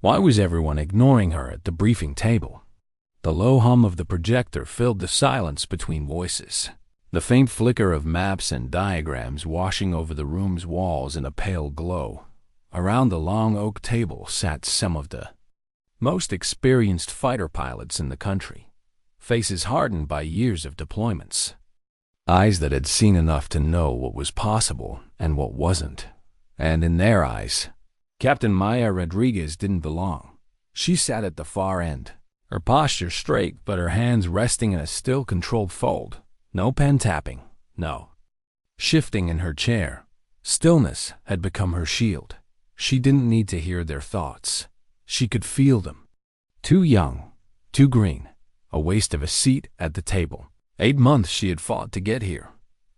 Why was everyone ignoring her at the briefing table? The low hum of the projector filled the silence between voices, the faint flicker of maps and diagrams washing over the room's walls in a pale glow. Around the long oak table sat some of the most experienced fighter pilots in the country, faces hardened by years of deployments, eyes that had seen enough to know what was possible and what wasn't. And in their eyes, Captain Maya Rodriguez didn't belong. She sat at the far end, her posture straight but her hands resting in a still controlled fold. No pen tapping, no shifting in her chair. Stillness had become her shield. She didn't need to hear their thoughts. She could feel them. Too young, too green, a waste of a seat at the table. 8 months she had fought to get here.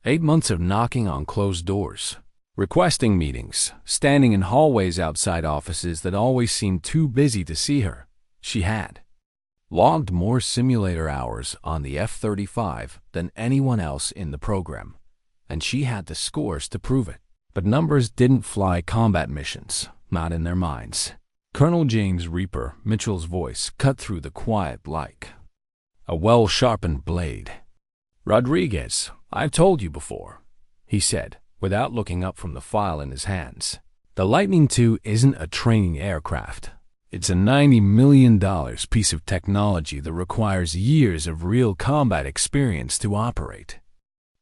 8 months of knocking on closed doors, requesting meetings, standing in hallways outside offices that always seemed too busy to see her. She had logged more simulator hours on the F-35 than anyone else in the program, and she had the scores to prove it. But numbers didn't fly combat missions, not in their minds. Colonel James Reaper Mitchell's voice cut through the quiet like a well-sharpened blade. "Rodriguez, I've told you before," he said, without looking up from the file in his hands. "The Lightning II isn't a training aircraft. It's a $90 million piece of technology that requires years of real combat experience to operate."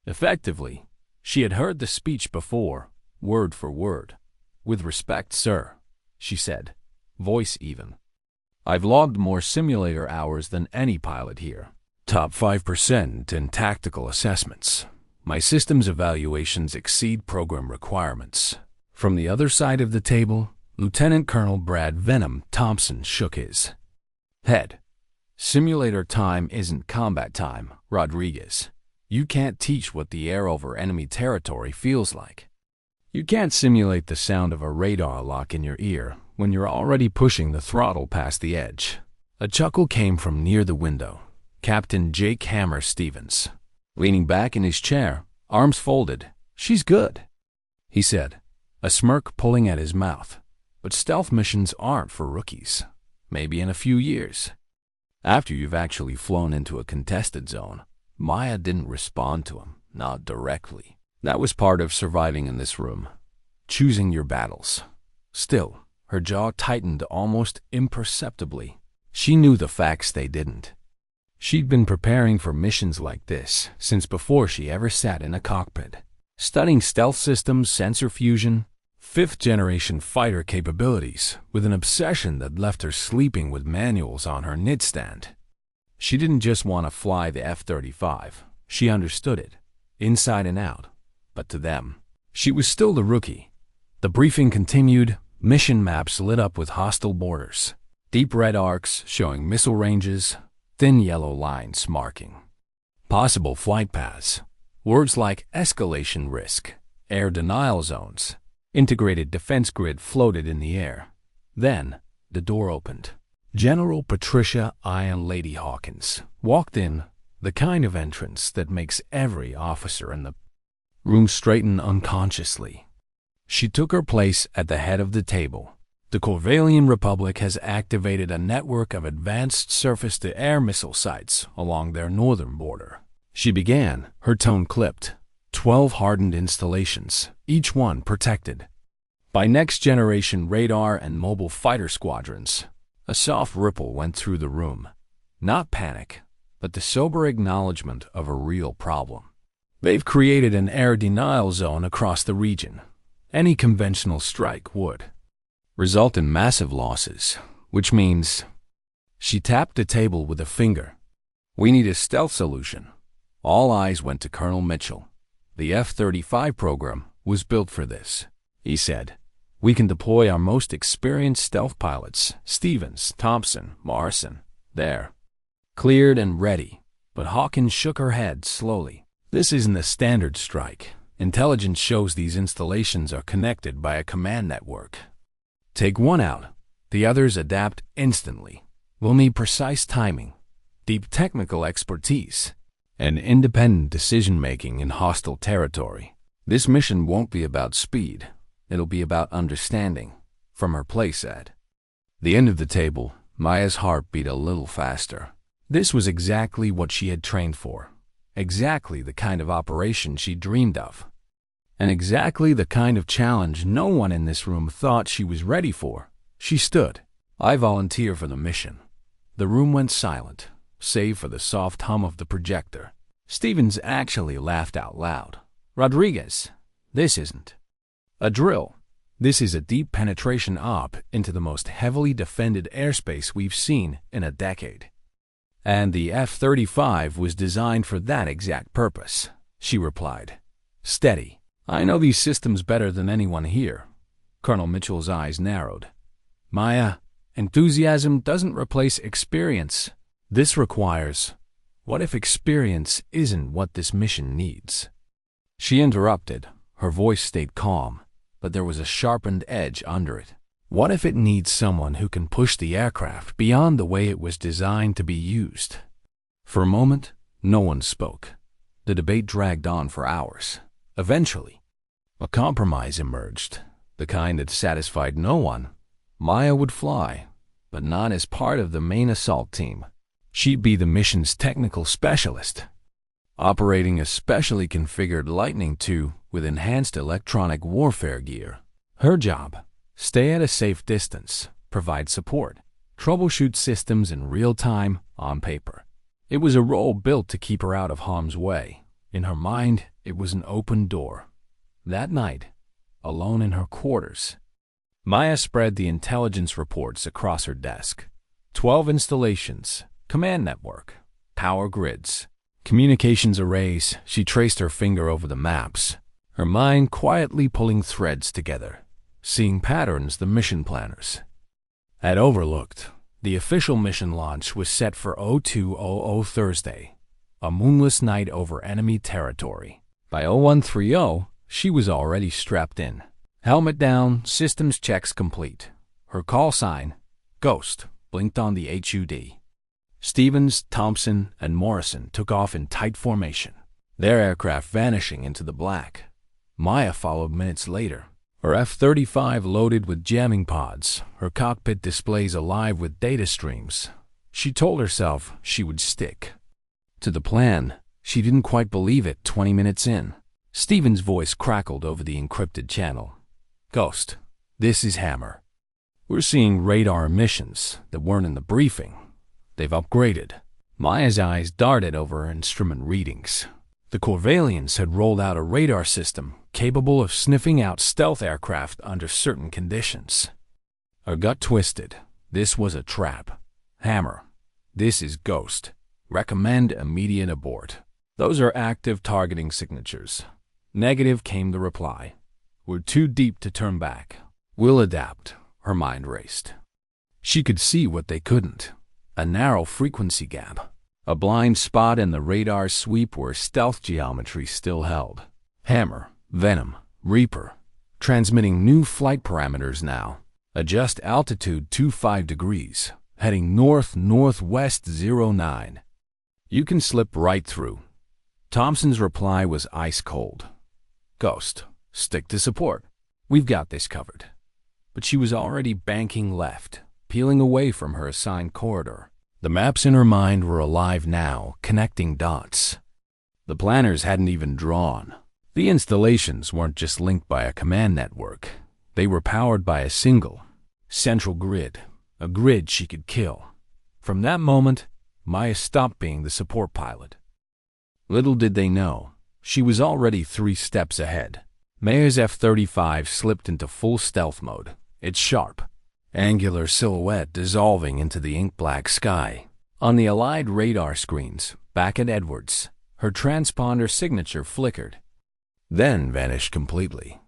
Effectively, she had heard the speech before, word for word. "With respect, sir," she said, voice even. "I've logged more simulator hours than any pilot here. Top 5% in tactical assessments. My systems evaluations exceed program requirements." From the other side of the table, Lieutenant Colonel Brad Venom Thompson shook his head. "Simulator time isn't combat time, Rodriguez. You can't teach what the air over enemy territory feels like. You can't simulate the sound of a radar lock in your ear when you're already pushing the throttle past the edge." A chuckle came from near the window. Captain Jake Hammer Stevens, leaning back in his chair, arms folded. "She's good," he said, a smirk pulling at his mouth. "But stealth missions aren't for rookies. Maybe in a few years, after you've actually flown into a contested zone." Maya didn't respond to him, not directly. That was part of surviving in this room, choosing your battles. Still, her jaw tightened almost imperceptibly. She knew the facts they didn't. She'd been preparing for missions like this since before she ever sat in a cockpit, studying stealth systems, sensor fusion, fifth-generation fighter capabilities with an obsession that left her sleeping with manuals on her nightstand. She didn't just want to fly the F-35. She understood it, inside and out. But to them, she was still the rookie. The briefing continued, mission maps lit up with hostile borders, deep red arcs showing missile ranges, thin yellow lines marking possible flight paths. Words like escalation risk, air denial zones, integrated defense grid floated in the air. Then, the door opened. General Patricia Ian Lady Hawkins walked in, the kind of entrance that makes every officer in the room straighten unconsciously. She took her place at the head of the table. "The Corvallian Republic has activated a network of advanced surface-to-air missile sites along their northern border," she began, her tone clipped. 12 hardened installations, each one protected by next-generation radar and mobile fighter squadrons. A soft ripple went through the room. Not panic, but the sober acknowledgement of a real problem. "They've created an air denial zone across the region. Any conventional strike would result in massive losses, which means..." She tapped the table with a finger. "We need a stealth solution." All eyes went to Colonel Mitchell. "The F-35 program was built for this," he said. "We can deploy our most experienced stealth pilots, Stevens, Thompson, Morrison. They're cleared and ready." But Hawkins shook her head slowly. "This isn't a standard strike. Intelligence shows these installations are connected by a command network. Take one out, the others adapt instantly. We'll need precise timing, deep technical expertise, and independent decision-making in hostile territory. This mission won't be about speed. It'll be about understanding." From her place at The end of the table, Maya's heart beat a little faster. This was exactly what she had trained for, exactly the kind of operation she dreamed of, and exactly the kind of challenge no one in this room thought she was ready for. She stood. "I volunteer for the mission." The room went silent, save for the soft hum of the projector. Stevens actually laughed out loud. "Rodriguez, this isn't a drill. This is a deep penetration op into the most heavily defended airspace we've seen in a decade. And the F-35 was designed for that exact purpose," she replied. "Steady. I know these systems better than anyone here." Colonel Mitchell's eyes narrowed. "Maya, enthusiasm doesn't replace experience. This requires. What if experience isn't what this mission needs?" She interrupted. Her voice stayed calm, but there was a sharpened edge under it. What if it needs someone who can push the aircraft beyond the way it was designed to be used? For a moment, no one spoke. The debate dragged on for hours. Eventually, a compromise emerged, the kind that satisfied no one. Maya would fly, but not as part of the main assault team. She'd be the mission's technical specialist, operating a specially configured Lightning II with enhanced electronic warfare gear. Her job: stay at a safe distance, provide support, troubleshoot systems in real time on paper. It was a role built to keep her out of harm's way. In her mind, it was an open door. That night, alone in her quarters, Maya spread the intelligence reports across her desk. 12 installations, command network, power grids, communications arrays. She traced her finger over the maps, her mind quietly pulling threads together, seeing patterns the mission planners had overlooked. The official mission launch was set for 0200 Thursday, a moonless night over enemy territory. By 0130, she was already strapped in. Helmet down, systems checks complete. Her call sign, Ghost, blinked on the HUD. Stevens, Thompson, and Morrison took off in tight formation, their aircraft vanishing into the black. Maya followed minutes later, her F-35 loaded with jamming pods, her cockpit displays alive with data streams. She told herself she would stick to the plan. She didn't quite believe it 20 minutes in. Stevens' voice crackled over the encrypted channel. "Ghost, this is Hammer. We're seeing radar emissions that weren't in the briefing. They've upgraded." Maya's eyes darted over her instrument readings. The Corvallians had rolled out a radar system capable of sniffing out stealth aircraft under certain conditions. Her gut twisted. This was a trap. "Hammer, this is Ghost. Recommend immediate abort." "Those are active targeting signatures." Negative, came the reply. "We're too deep to turn back." "We'll adapt." Her mind raced. She could see what they couldn't. A narrow frequency gap. A blind spot in the radar sweep where stealth geometry still held. Hammer, Venom, Reaper. Transmitting new flight parameters now. Adjust altitude 25 degrees. Heading north-northwest 09. You can slip right through. Thompson's reply was ice cold. "Ghost, stick to support. We've got this covered." But she was already banking left, peeling away from her assigned corridor. The maps in her mind were alive now, connecting dots. The planners hadn't even drawn. The installations weren't just linked by a command network. They were powered by a single, central grid, a grid she could kill. From that moment, Maya stopped being the support pilot. Little did they know, she was already 3 steps ahead. Maya's F-35 slipped into full stealth mode, its sharp, angular silhouette dissolving into the ink-black sky. On the Allied radar screens, back at Edwards, her transponder signature flickered, then vanished completely.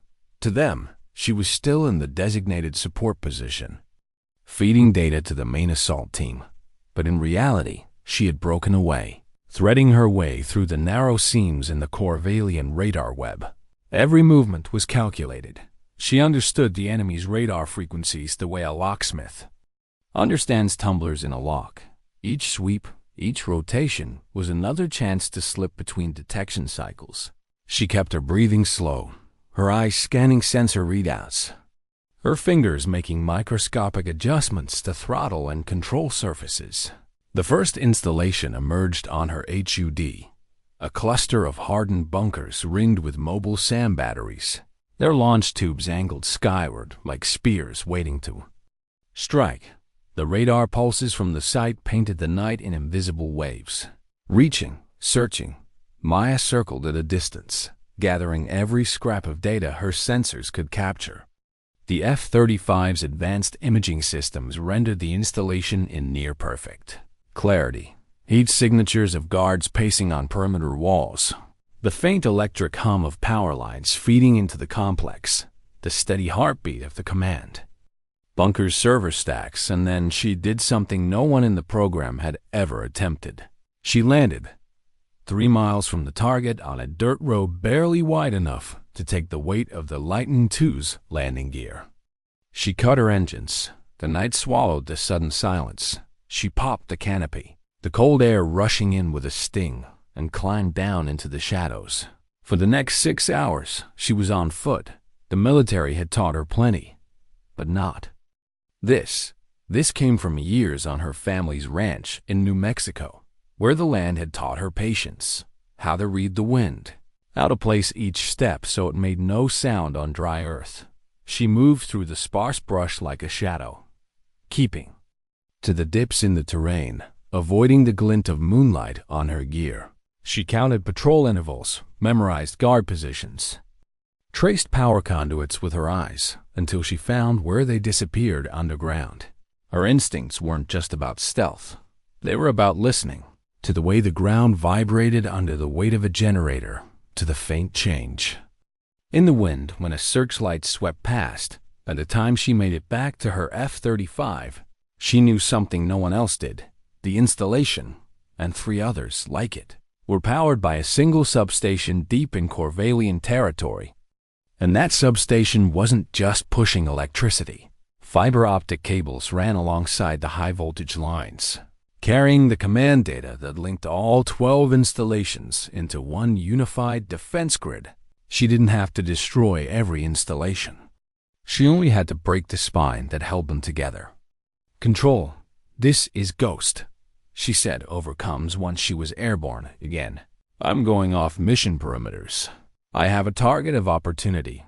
To them, she was still in the designated support position, feeding data to the main assault team. But in reality, she had broken away, threading her way through the narrow seams in the Corvallian radar web. Every movement was calculated. She understood the enemy's radar frequencies the way a locksmith understands tumblers in a lock. Each sweep, each rotation was another chance to slip between detection cycles. She kept her breathing slow, her eyes scanning sensor readouts. her fingers making microscopic adjustments to throttle and control surfaces. The first installation emerged on her HUD, a cluster of hardened bunkers ringed with mobile SAM batteries, their launch tubes angled skyward like spears waiting to strike. The radar pulses from the site painted the night in invisible waves. Reaching, searching, Maya circled at a distance, gathering every scrap of data her sensors could capture. The F-35's advanced imaging systems rendered the installation in near-perfect clarity. Heat signatures of guards pacing on perimeter walls, the faint electric hum of power lines feeding into the complex, the steady heartbeat of the command bunker's server stacks, and then she did something no one in the program had ever attempted. She landed 3 miles from the target on a dirt road barely wide enough to take the weight of the Lightning II's landing gear. She cut her engines. The night swallowed the sudden silence. She popped the canopy, the cold air rushing in with a sting, and climbed down into the shadows. For the next 6 hours, she was on foot. The military had taught her plenty, but not this. This came from years on her family's ranch in New Mexico, where the land had taught her patience, how to read the wind, how to place each step so it made no sound on dry earth. She moved through the sparse brush like a shadow, keeping to the dips in the terrain, avoiding the glint of moonlight on her gear. She counted patrol intervals, memorized guard positions, traced power conduits with her eyes until she found where they disappeared underground. Her instincts weren't just about stealth. They were about listening to the way the ground vibrated under the weight of a generator, to the faint change in the wind when a searchlight swept past. By the time she made it back to her F-35, she knew something no one else did. The installation, and 3 others like it, were powered by a single substation deep in Corvallian territory. And that substation wasn't just pushing electricity. Fiber optic cables ran alongside the high-voltage lines, carrying the command data that linked all 12 installations into one unified defense grid. She didn't have to destroy every installation. She only had to break the spine that held them together. "Control, this is Ghost," she said over comms once she was airborne again. "I'm going off mission perimeters. I have a target of opportunity,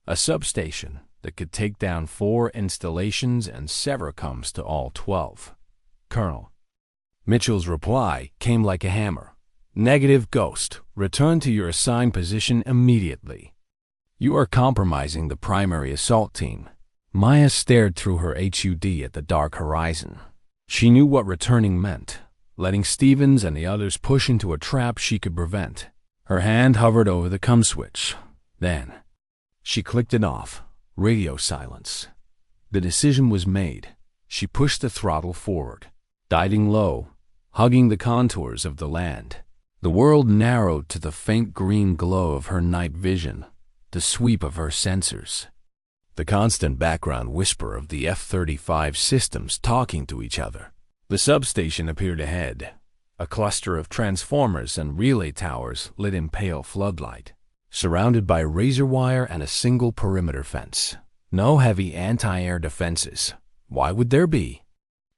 a substation that could take down 4 installations and sever comms to all 12. Colonel." Mitchell's reply came like a hammer. "Negative, Ghost. Return to your assigned position immediately. You are compromising the primary assault team." Maya stared through her HUD at the dark horizon. She knew what returning meant, letting Stevens and the others push into a trap she could prevent. Her hand hovered over the comm switch. Then she clicked it off. Radio silence. The decision was made. She pushed the throttle forward, diving low, hugging the contours of the land. The world narrowed to the faint green glow of her night vision, the sweep of her sensors, the constant background whisper of the F-35 systems talking to each other. The substation appeared ahead, a cluster of transformers and relay towers lit in pale floodlight, surrounded by razor wire and a single perimeter fence. No heavy anti-air defenses. Why would there be?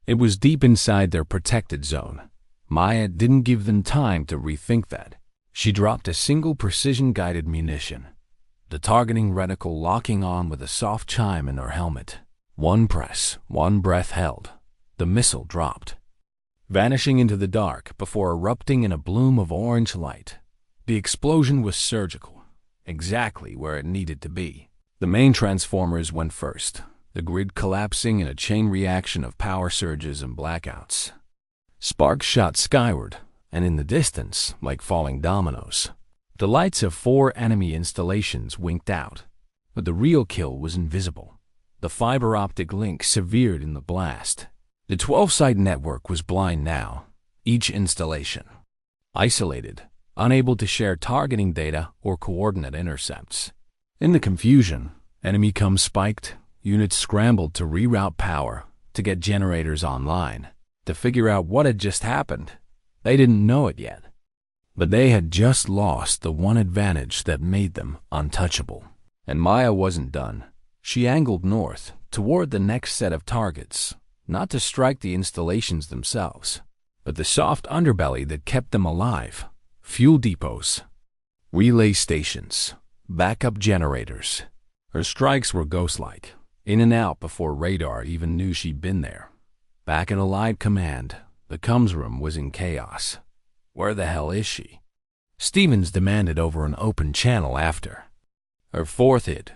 It was deep inside their protected zone. Maya didn't give them time to rethink that. She dropped a single precision-guided munition, the targeting reticle locking on with a soft chime in her helmet. One press, one breath held. The missile dropped, vanishing into the dark before erupting in a bloom of orange light. The explosion was surgical, exactly where it needed to be. The main transformers went first, the grid collapsing in a chain reaction of power surges and blackouts. Sparks shot skyward, and in the distance, like falling dominoes, the lights of 4 enemy installations winked out. But the real kill was invisible. The fiber optic link severed in the blast. The 12-site network was blind now, each installation isolated, unable to share targeting data or coordinate intercepts. In the confusion, enemy comms spiked, units scrambled to reroute power, to get generators online, to figure out what had just happened. They didn't know it yet, but they had just lost the one advantage that made them untouchable. And Maya wasn't done. She angled north, toward the next set of targets, not to strike the installations themselves, but the soft underbelly that kept them alive: fuel depots, relay stations, backup generators. Her strikes were ghost-like, in and out before radar even knew she'd been there. Back at Allied Command, the comms room was in chaos. Where the hell is she? Stevens demanded over an open channel after. Her fourth hit.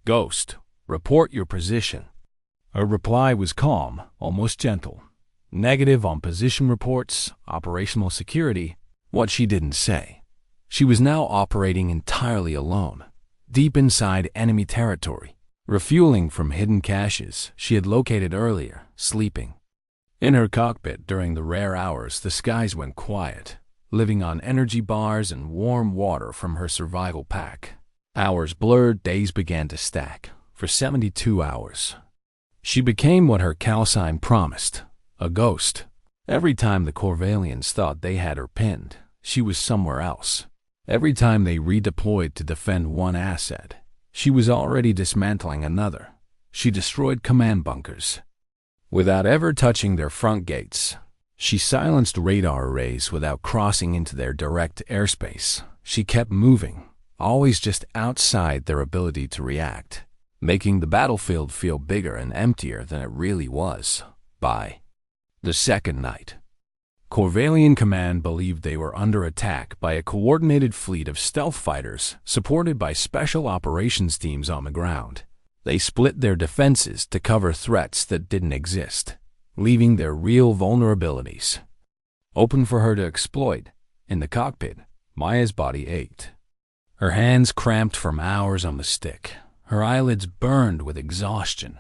Ghost, report your position. Her reply was calm, almost gentle. Negative on position reports, operational security. What she didn't say. She was now operating entirely alone, deep inside enemy territory, refueling from hidden caches she had located earlier, sleeping. In her cockpit during the rare hours the skies went quiet, living on energy bars and warm water from her survival pack. Hours blurred, days began to stack. For 72 hours. She became what her call sign promised, a ghost. Every time the Corvallians thought they had her pinned, she was somewhere else. Every time they redeployed to defend one asset, she was already dismantling another. She destroyed command bunkers. Without ever touching their front gates, she silenced radar arrays without crossing into their direct airspace. She kept moving, always just outside their ability to react, making the battlefield feel bigger and emptier than it really was. By the second night, Corvallian Command believed they were under attack by a coordinated fleet of stealth fighters supported by special operations teams on the ground. They split their defenses to cover threats that didn't exist, leaving their real vulnerabilities open for her to exploit. In the cockpit, Maya's body ached. Her hands cramped from hours on the stick. Her eyelids burned with exhaustion.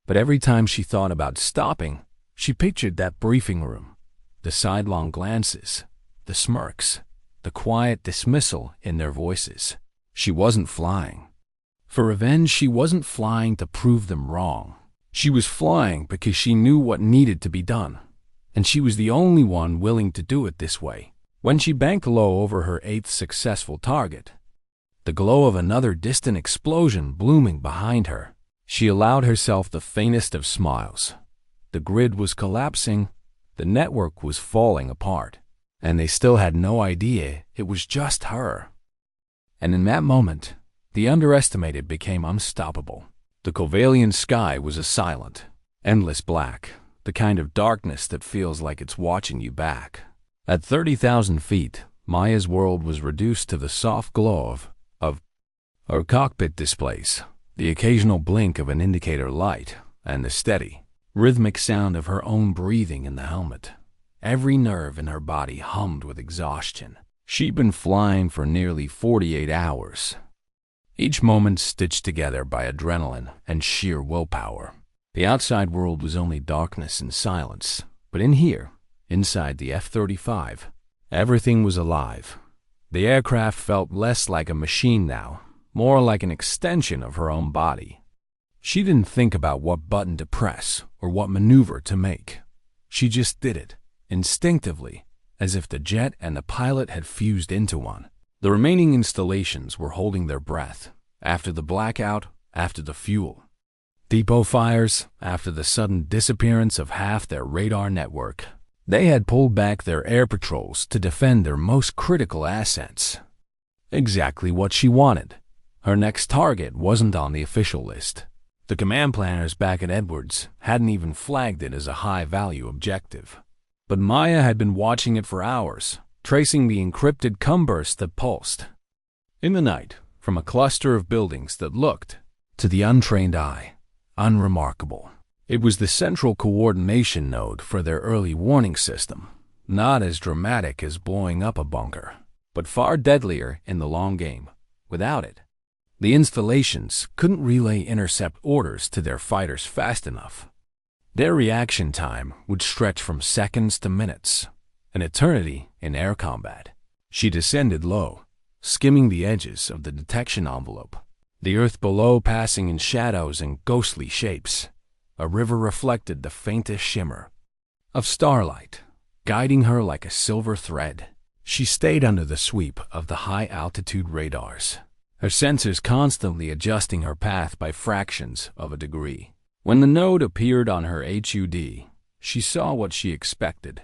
But every time she thought about stopping, she pictured that briefing room, the sidelong glances, the smirks, the quiet dismissal in their voices. She wasn't flying for revenge. She wasn't flying to prove them wrong. She was flying because she knew what needed to be done, and she was the only one willing to do it this way. When she banked low over her 8th successful target, the glow of another distant explosion blooming behind her, she allowed herself the faintest of smiles. The grid was collapsing, the network was falling apart, and they still had no idea it was just her. And in that moment, the underestimated became unstoppable. The Corvallian sky was a silent, endless black, the kind of darkness that feels like it's watching you back. At 30,000 feet, Maya's world was reduced to the soft glow of her cockpit displays, the occasional blink of an indicator light, and the steady, rhythmic sound of her own breathing in the helmet. Every nerve in her body hummed with exhaustion. She'd been flying for nearly 48 hours, each moment stitched together by adrenaline and sheer willpower. The outside world was only darkness and silence, but in here, inside the F-35, everything was alive. The aircraft felt less like a machine now, more like an extension of her own body. She didn't think about what button to press or what maneuver to make. She just did it, instinctively, as if the jet and the pilot had fused into one. The remaining installations were holding their breath, after the blackout, after the fuel depot fires, after the sudden disappearance of half their radar network. They had pulled back their air patrols to defend their most critical assets. Exactly what she wanted. Her next target wasn't on the official list. The command planners back at Edwards hadn't even flagged it as a high-value objective. But Maya had been watching it for hours, tracing the encrypted cumburst that pulsed in the night from a cluster of buildings that looked, to the untrained eye, unremarkable. It was the central coordination node for their early warning system, not as dramatic as blowing up a bunker, but far deadlier in the long game. Without it, the installations couldn't relay intercept orders to their fighters fast enough. Their reaction time would stretch from seconds to minutes, an eternity in air combat. She descended low, skimming the edges of the detection envelope, the earth below passing in shadows and ghostly shapes. A river reflected the faintest shimmer of starlight, guiding her like a silver thread. She stayed under the sweep of the high-altitude radars, her sensors constantly adjusting her path by fractions of a degree. When the node appeared on her HUD, she saw what she expected: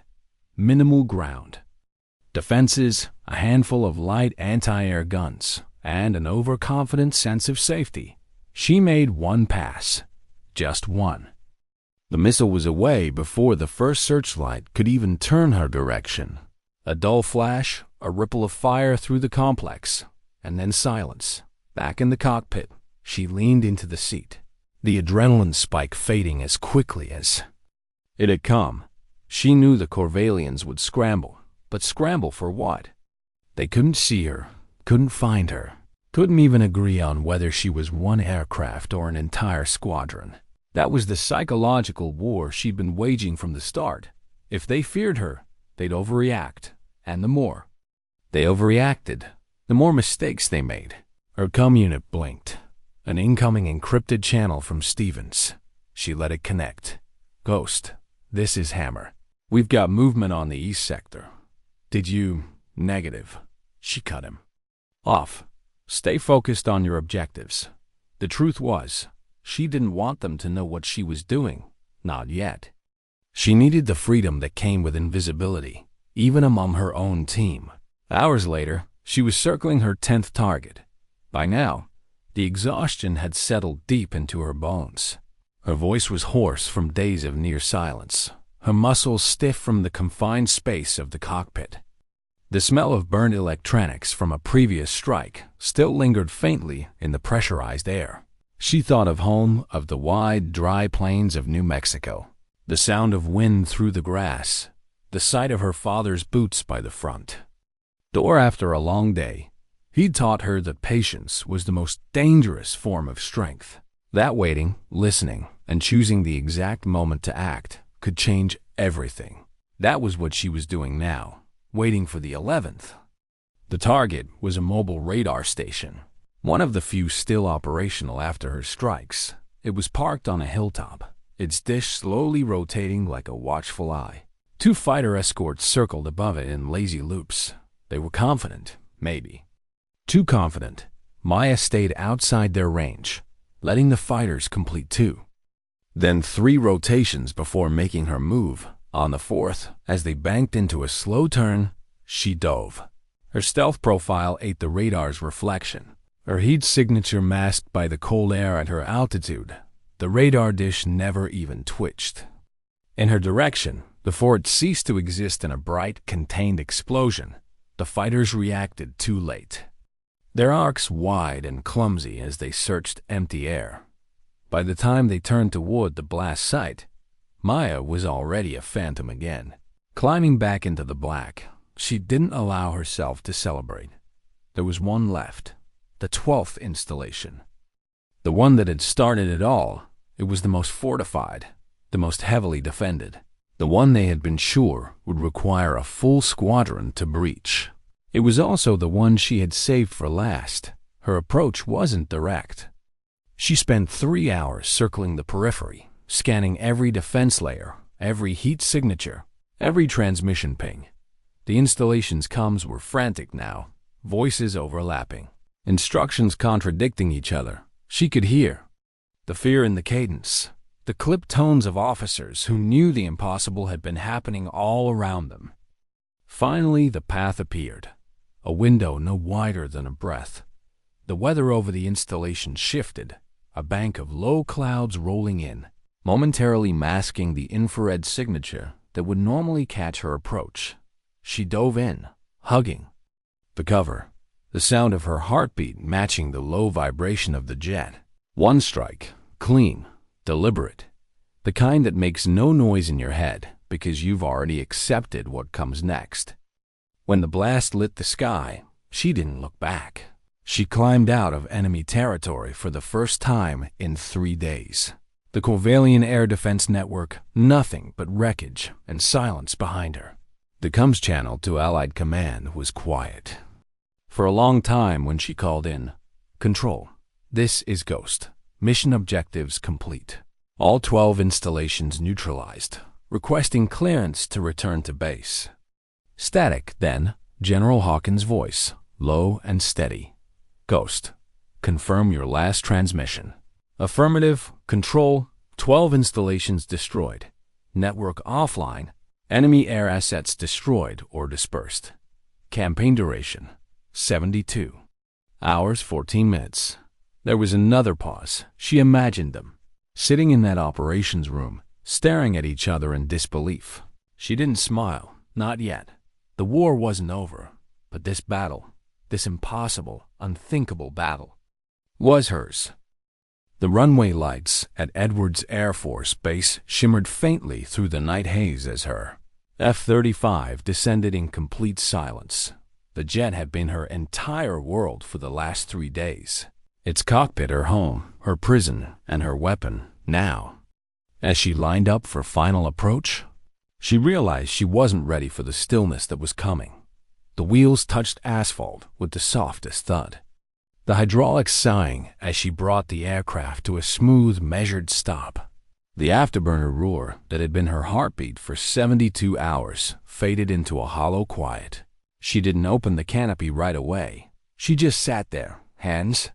minimal ground defenses, a handful of light anti-air guns, and an overconfident sense of safety. She made one pass. Just one. The missile was away before the first searchlight could even turn her direction. A dull flash, a ripple of fire through the complex, and then silence. Back in the cockpit, she leaned into the seat, the adrenaline spike fading as quickly as it had come. She knew the Corvallians would scramble, but scramble for what? They couldn't see her, couldn't find her, couldn't even agree on whether she was one aircraft or an entire squadron. That was the psychological war she'd been waging from the start. If they feared her, they'd overreact, and the more they overreacted, the more mistakes they made. Her comm unit blinked. An incoming encrypted channel from Stevens. She let it connect. Ghost, this is Hammer. We've got movement on the east sector. Did you... Negative. She cut him off. Stay focused on your objectives. The truth was, she didn't want them to know what she was doing. Not yet. She needed the freedom that came with invisibility, even among her own team. Hours later, she was circling her 10th target. By now, the exhaustion had settled deep into her bones. Her voice was hoarse from days of near silence, her muscles stiff from the confined space of the cockpit. The smell of burnt electronics from a previous strike still lingered faintly in the pressurized air. She thought of home, of the wide, dry plains of New Mexico, the sound of wind through the grass, the sight of her father's boots by the front door after a long day. He'd taught her that patience was the most dangerous form of strength, that waiting, listening, and choosing the exact moment to act could change everything. That was what she was doing now, waiting for the 11th. The target was a mobile radar station, one of the few still operational after her strikes. It was parked on a hilltop, its dish slowly rotating like a watchful eye. 2 fighter escorts circled above it in lazy loops. They were confident, maybe. Too confident, Maya stayed outside their range, letting the fighters complete 2. Then 3 rotations before making her move. On the 4th, as they banked into a slow turn, she dove. Her stealth profile ate the radar's reflection, her heat signature masked by the cold air at her altitude. The radar dish never even twitched. In her direction, before it ceased to exist in a bright, contained explosion, the fighters reacted too late. Their arcs wide and clumsy as they searched empty air. By the time they turned toward the blast site, Maya was already a phantom again. Climbing back into the black, she didn't allow herself to celebrate. There was one left, the 12th installation. The one that had started it all. It was the most fortified, the most heavily defended. The one they had been sure would require a full squadron to breach. It was also the one she had saved for last. Her approach wasn't direct. She spent 3 hours circling the periphery, scanning every defense layer, every heat signature, every transmission ping. The installation's comms were frantic now, voices overlapping, instructions contradicting each other. She could hear the fear in the cadence, the clipped tones of officers who knew the impossible had been happening all around them. Finally, the path appeared, a window no wider than a breath. The weather over the installation shifted, a bank of low clouds rolling in, momentarily masking the infrared signature that would normally catch her approach. She dove in, hugging the cover, the sound of her heartbeat matching the low vibration of the jet. One strike, clean, deliberate, the kind that makes no noise in your head because you've already accepted what comes next. When the blast lit the sky, she didn't look back. She climbed out of enemy territory for the first time in 3 days. The Corvallian air defense network, nothing but wreckage and silence behind her. The comms channel to Allied Command was quiet. For a long time when she called in, "Control, this is Ghost. Mission objectives complete. All 12 installations neutralized, requesting clearance to return to base." Static, then, General Hawkins' voice, low and steady. "Ghost, Confirm your last transmission. Affirmative. Control. 12 installations destroyed. Network offline. Enemy air assets destroyed or dispersed. Campaign duration 72 hours 14 minutes. There was another pause. She imagined them, sitting in that operations room, staring at each other in disbelief. She didn't smile. Not yet. The war wasn't over. But this battle, this impossible, unthinkable battle, was hers. The runway lights at Edwards Air Force Base shimmered faintly through the night haze as her F-35 descended in complete silence. The jet had been her entire world for the last 3 days. Its cockpit her home, her prison, and her weapon. Now, as she lined up for final approach, she realized she wasn't ready for the stillness that was coming. The wheels touched asphalt with the softest thud, the hydraulics sighing as she brought the aircraft to a smooth, measured stop. The afterburner roar that had been her heartbeat for 72 hours faded into a hollow quiet. She didn't open the canopy right away. She just sat there, hands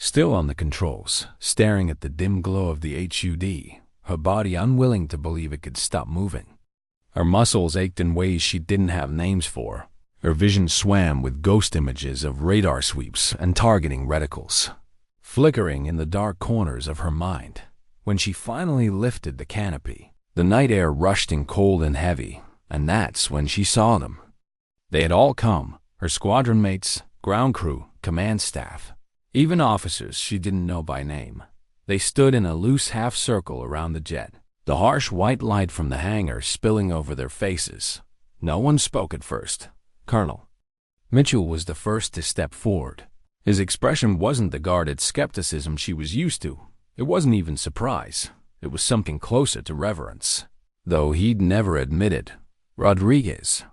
still on the controls, staring at the dim glow of the HUD, her body unwilling to believe it could stop moving. Her muscles ached in ways she didn't have names for. Her vision swam with ghost images of radar sweeps and targeting reticles, flickering in the dark corners of her mind. When she finally lifted the canopy, the night air rushed in cold and heavy, and that's when she saw them. They had all come, her squadron mates, ground crew, command staff, even officers she didn't know by name. They stood in a loose half-circle around the jet, the harsh white light from the hangar spilling over their faces. No one spoke at first. Colonel Mitchell was the first to step forward. His expression wasn't the guarded skepticism she was used to. It wasn't even surprise. It was something closer to reverence, though he'd never admitted. Rodriguez.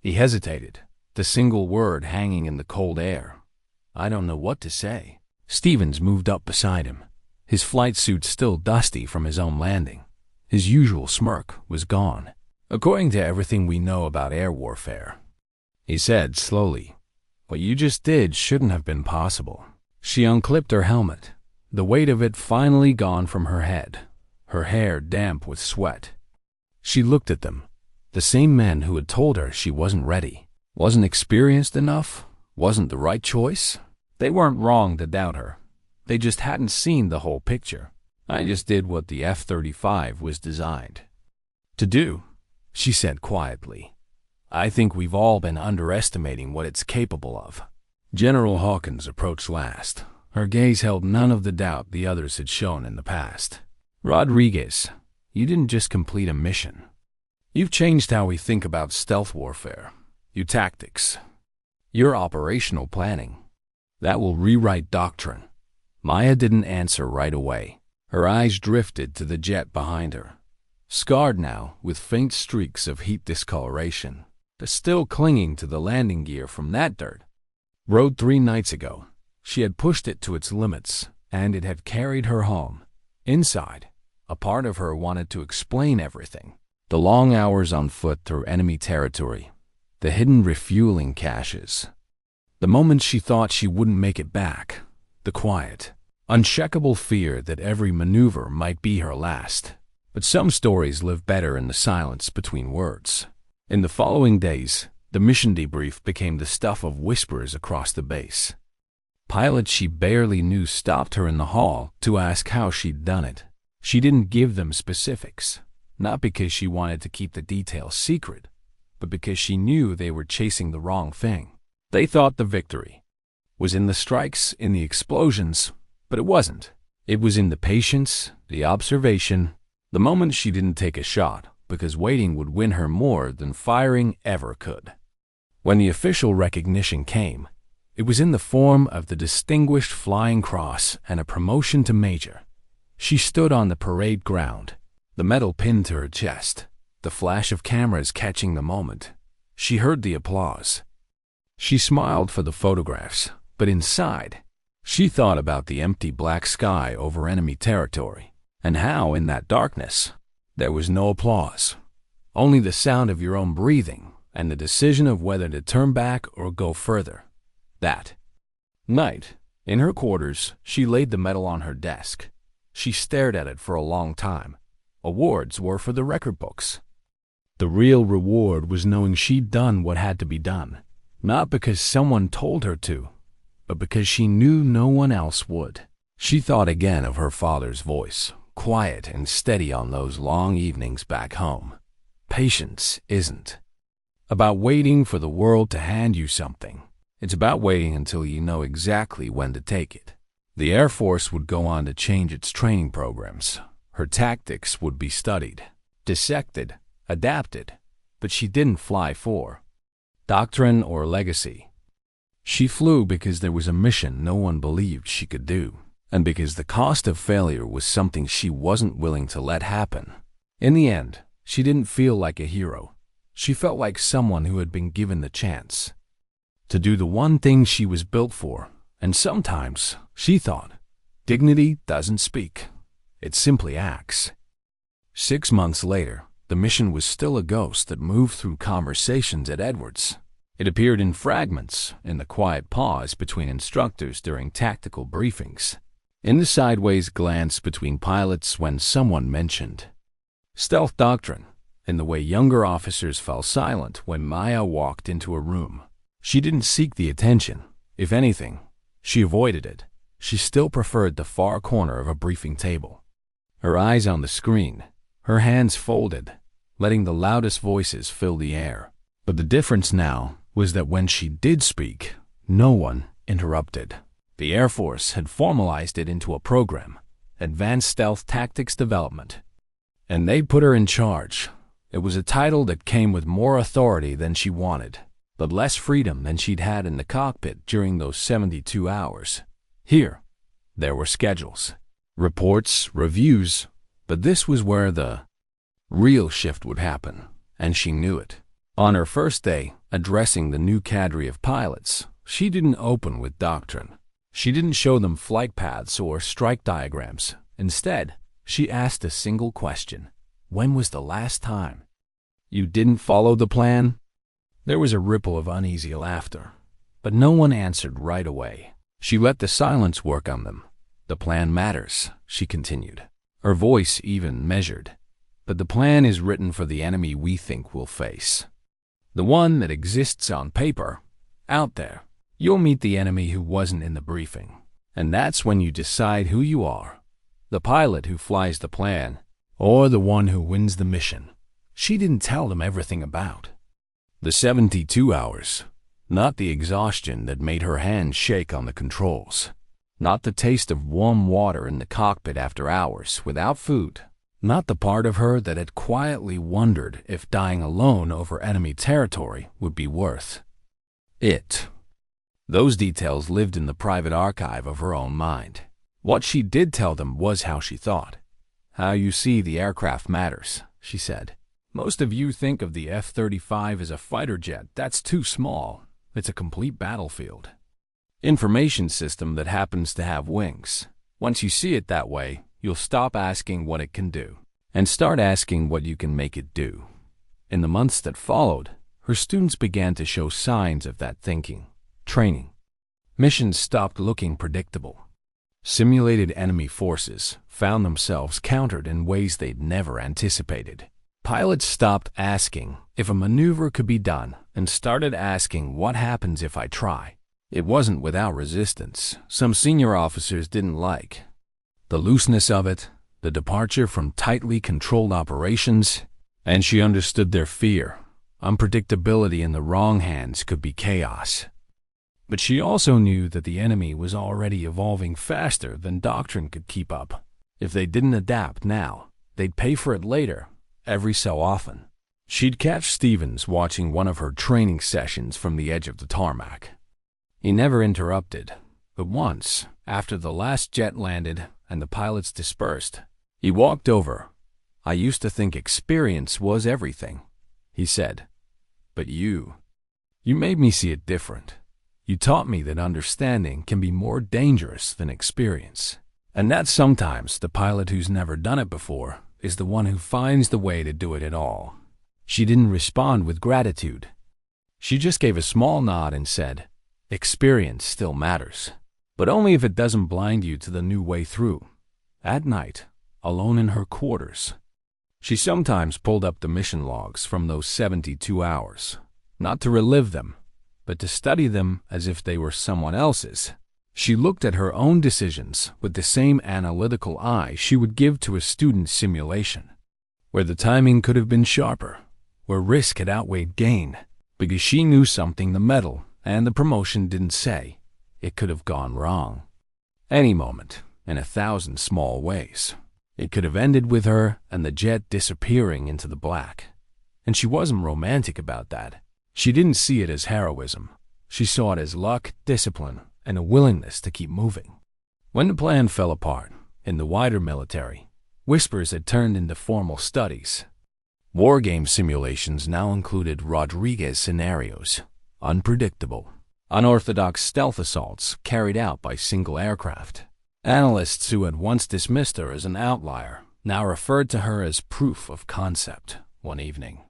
He hesitated, the single word hanging in the cold air. I don't know what to say. Stevens moved up beside him, his flight suit still dusty from his own landing. His usual smirk was gone. According to everything we know about air warfare, he said slowly, what you just did shouldn't have been possible. She unclipped her helmet, the weight of it finally gone from her head, her hair damp with sweat. She looked at them, the same men who had told her she wasn't ready, wasn't experienced enough, wasn't the right choice. They weren't wrong to doubt her. They just hadn't seen the whole picture. I just did what the F-35 was designed to do, she said quietly. I think we've all been underestimating what it's capable of. General Hawkins approached last. Her gaze held none of the doubt the others had shown in the past. Rodriguez, you didn't just complete a mission. You've changed how we think about stealth warfare, your tactics, your operational planning. That will rewrite doctrine. Maya didn't answer right away. Her eyes drifted to the jet behind her, scarred now with faint streaks of heat discoloration, but still clinging to the landing gear from that dirt. Rode 3 nights ago, she had pushed it to its limits, and it had carried her home. Inside, a part of her wanted to explain everything. The long hours on foot through enemy territory, the hidden refueling caches, the moments she thought she wouldn't make it back, the quiet, uncheckable fear that every maneuver might be her last. But some stories live better in the silence between words. In the following days, the mission debrief became the stuff of whispers across the base. Pilots she barely knew stopped her in the hall to ask how she'd done it. She didn't give them specifics, not because she wanted to keep the details secret, but because she knew they were chasing the wrong thing. They thought the victory was in the strikes, in the explosions, but it wasn't. It was in the patience, the observation, the moment she didn't take a shot, because waiting would win her more than firing ever could. When the official recognition came, it was in the form of the Distinguished Flying Cross and a promotion to Major. She stood on the parade ground, the medal pinned to her chest, the flash of cameras catching the moment. She heard the applause. She smiled for the photographs, but inside, she thought about the empty black sky over enemy territory, and how, in that darkness, there was no applause, only the sound of your own breathing and the decision of whether to turn back or go further. That night, In her quarters, she laid the medal on her desk. She stared at it for a long time. Awards were for the record books. The real reward was knowing she'd done what had to be done, not because someone told her to, but because she knew no one else would. She thought again of her father's voice, quiet and steady on those long evenings back home. Patience isn't about waiting for the world to hand you something. It's about waiting until you know exactly when to take it. The Air Force would go on to change its training programs. Her tactics would be studied, dissected, adapted, but she didn't fly for doctrine or legacy. She flew because there was a mission no one believed she could do, and because the cost of failure was something she wasn't willing to let happen. In the end, she didn't feel like a hero. She felt like someone who had been given the chance to do the one thing she was built for, and sometimes, she thought, dignity doesn't speak. It simply acts. 6 months later, the mission was still a ghost that moved through conversations at Edwards. It appeared in fragments, in the quiet pause between instructors during tactical briefings, in the sideways glance between pilots when someone mentioned stealth doctrine, in the way younger officers fell silent when Maya walked into a room. She didn't seek the attention. If anything, she avoided it. She still preferred the far corner of a briefing table, her eyes on the screen, her hands folded, letting the loudest voices fill the air. But the difference now was that when she did speak, no one interrupted. The Air Force had formalized it into a program, Advanced Stealth Tactics Development, and they put her in charge. It was a title that came with more authority than she wanted, but less freedom than she'd had in the cockpit during those 72 hours. Here, there were schedules, reports, reviews, but this was where the real shift would happen, and she knew it. On her first day, addressing the new cadre of pilots, she didn't open with doctrine. She didn't show them flight paths or strike diagrams. Instead, she asked a single question. When was the last time you didn't follow the plan? There was a ripple of uneasy laughter, but no one answered right away. She let the silence work on them. The plan matters, she continued, her voice even measured. But the plan is written for the enemy we think we'll face. The one that exists on paper, out there. You'll meet the enemy who wasn't in the briefing, and that's when you decide who you are, the pilot who flies the plan, or the one who wins the mission. She didn't tell them everything about the 72 hours, not the exhaustion that made her hands shake on the controls, not the taste of warm water in the cockpit after hours without food, not the part of her that had quietly wondered if dying alone over enemy territory would be worth it. Those details lived in the private archive of her own mind. What she did tell them was how she thought. How you see the aircraft matters, she said. Most of you think of the F-35 as a fighter jet. That's too small. It's a complete battlefield information system that happens to have wings. Once you see it that way, you'll stop asking what it can do and start asking what you can make it do. In the months that followed, her students began to show signs of that thinking. Training. Missions stopped looking predictable. Simulated enemy forces found themselves countered in ways they'd never anticipated. Pilots stopped asking if a maneuver could be done and started asking what happens if I try. It wasn't without resistance. Some senior officers didn't like the looseness of it, the departure from tightly controlled operations, and she understood their fear. Unpredictability in the wrong hands could be chaos. But she also knew that the enemy was already evolving faster than doctrine could keep up. If they didn't adapt now, they'd pay for it later, every so often. She'd catch Stevens watching one of her training sessions from the edge of the tarmac. He never interrupted, but once, after the last jet landed and the pilots dispersed, he walked over. I used to think experience was everything, he said. But you made me see it different. You taught me that understanding can be more dangerous than experience, and that sometimes the pilot who's never done it before is the one who finds the way to do it at all. She didn't respond with gratitude. She just gave a small nod and said, experience still matters. but only if it doesn't blind you to the new way through. At night, alone in her quarters, she sometimes pulled up the mission logs from those 72 hours, not to relive them, but to study them as if they were someone else's. She looked at her own decisions with the same analytical eye she would give to a student simulation, where the timing could have been sharper, where risk had outweighed gain, because she knew something the medal and the promotion didn't say. It could have gone wrong. Any moment, in 1,000 small ways. It could have ended with her and the jet disappearing into the black. And she wasn't romantic about that. She didn't see it as heroism. She saw it as luck, discipline, and a willingness to keep moving. When the plan fell apart, in the wider military, whispers had turned into formal studies. War game simulations now included Rodriguez scenarios, unpredictable, unorthodox stealth assaults carried out by single aircraft. Analysts who had once dismissed her as an outlier now referred to her as proof of concept one evening.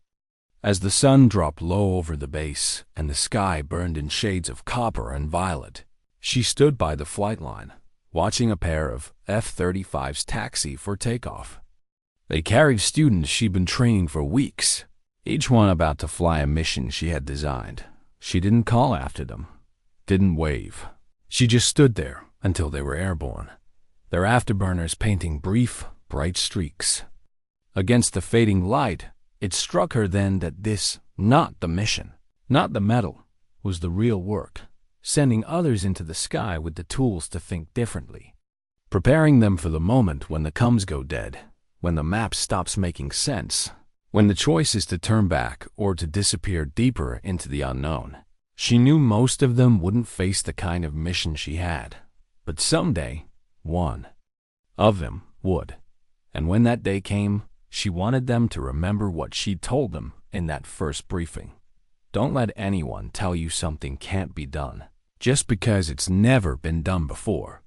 As the sun dropped low over the base and the sky burned in shades of copper and violet, she stood by the flight line, watching a pair of F-35s taxi for takeoff. They carried students she'd been training for weeks, each one about to fly a mission she had designed. She didn't call after them, didn't wave. She just stood there until they were airborne, their afterburners painting brief, bright streaks. Against the fading light, it struck her then that this, not the mission, not the medal, was the real work, sending others into the sky with the tools to think differently, preparing them for the moment when the comms go dead, when the map stops making sense, when the choice is to turn back or to disappear deeper into the unknown. She knew most of them wouldn't face the kind of mission she had, but someday, one of them would. And when that day came, she wanted them to remember what she'd told them in that first briefing. Don't let anyone tell you something can't be done, just because it's never been done before.